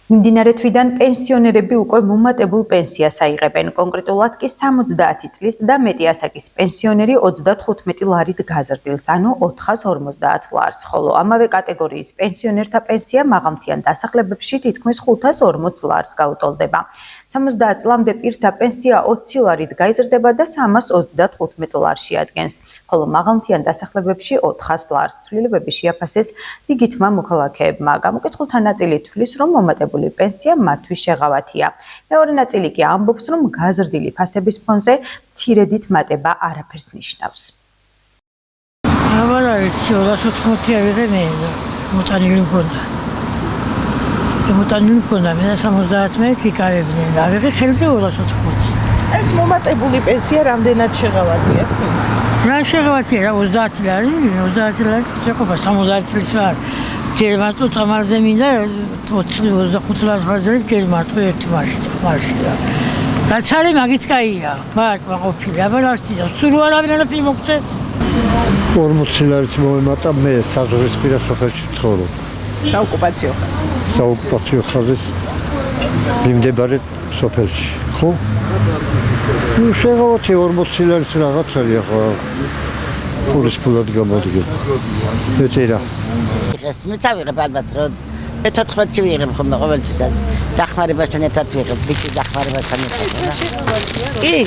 მიმდინარე თვიდან პენსიონერები უკვე მომატებულ პენსიას აიღებენ. კონკრეტულად კი 70 წლის და მეტი ასაკის პენსიონერი 35 ლარით გაზრდილს, ანუ 450 ლარს, ხოლო ამავე კატეგორიის პენსიონერთა პენსია მაღალმთიან დასახლებებში თითქმის 540 ლარს გაუტოლდება. 70 წლამდე პირთა პენსია 20 ლარით გაიზრდება და 335 ლარს შეადგენს, ხოლო მაღალმთიან დასახლებებში 400 ლარს. ცვლილებები შეაფასეს იგითმა მოქალაქეებმა. გამოკითხულთა ნაწილი თვლის, რომ მომატებული პენსია მათთვის შეღავათია. მეორე ნაწილი კი ამბობს, რომ გაზრდილი ფასების ფონზე მცირედით მატება არაფერს ნიშნავს. Avalariți, 180 avere meno, mutanii mქონდა. მუტანი მქონდა, მე 70 მეტი გავებდნენ, ავიღე ხელზე 280. ეს მომატებული პენსია რამდენად შეღავათია თქვენთვის? რა შეღავათია, რა 30 ლარი, 30 ლარი შეყოფა 70 წლის ვარ. ჯერ მარტო წამალზე მინდა 25 ლარს ვაზრებ, ჯერ მარტო ერთი მარშია. რაც არის მაგიც კაია, მაგ ყოფილი, აბა რასთია, სულ არავინაირად მოგწე. 40 ლარით მომემატა მე საზღვრისპირა სოფელში ცხოვრობ. საოკუპაციო ხაზი. საოკუპაციო ხაზის მიმდებარე სოფელში, ხო? ნუ შეღავათია 40 ლარით რაღაც არის ახლა. პურის ფულად გამოდგება. მეტი რა. ეს მეცავიღებ ალბათ რომ 14 ვიღებ ხოლმე ყოველთვის დახმარებასთან ერთად ვიღებ ბიჭი დახმარებასთან ერთად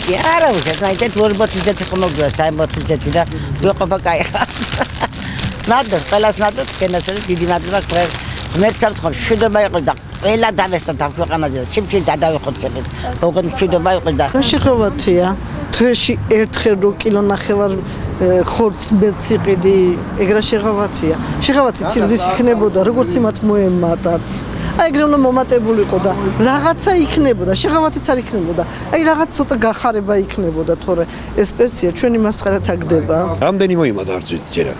კი არა უშვებ მაინც 40 ხომოგია 40 და ვიყოფა კაი ხარ ნადოს ყველას ნადოს კენასორი დიდი მადლობა ყველ მერცავთ ხომ შვიდობა იყო და ყველა დავესწრა დაგვეყანაზე სიმშილ დავიხოცებთ ოღონდ შვიდობა იყო და რა შეღავათია თვეში ერთხელ 2 კილო ნახევარ ხორცს მეციყიდი ეგრა შეღავათია შეღავათი ცირდის იქნებოდა როგორც იმათ მოემატათ აი ეგრე უნდა მომატებულიყო და რაღაცა იქნებოდა შეღავათიც არ იქნებოდა აი რაღაც ცოტა გახარება იქნებოდა თორე ეს პენსია ჩვენი მასხარად აგდება რამდენი მოიმატა არც ვიცი ჯერა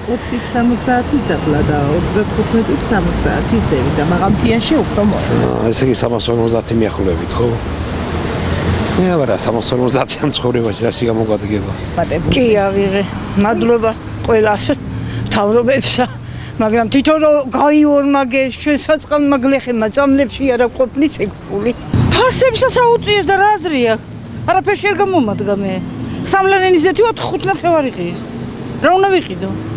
20-ით 70-ის დაბლა და 35-ით 70 ისევი და მაღალმთიანში უფრო მოეწყო ესე იგი 350 მიახლოებით ხო მე არა 350-იან ცხოვრებაში რაში გამოგვადგება კი ავიღე მადლობა ყველას თავრობებსა მაგრამ თვითონ გაიორმაგე ჩვენ საწყალმა გლეხებმა წამლებში არა ყოფნის ეგ ფული ფასებსაც აუწიეს და რა აზრი აქვს არაფერში არ გამომადგა მე სამლარენიზეთი 4 ნახევარი ღირს რა უნდა ვიყიდო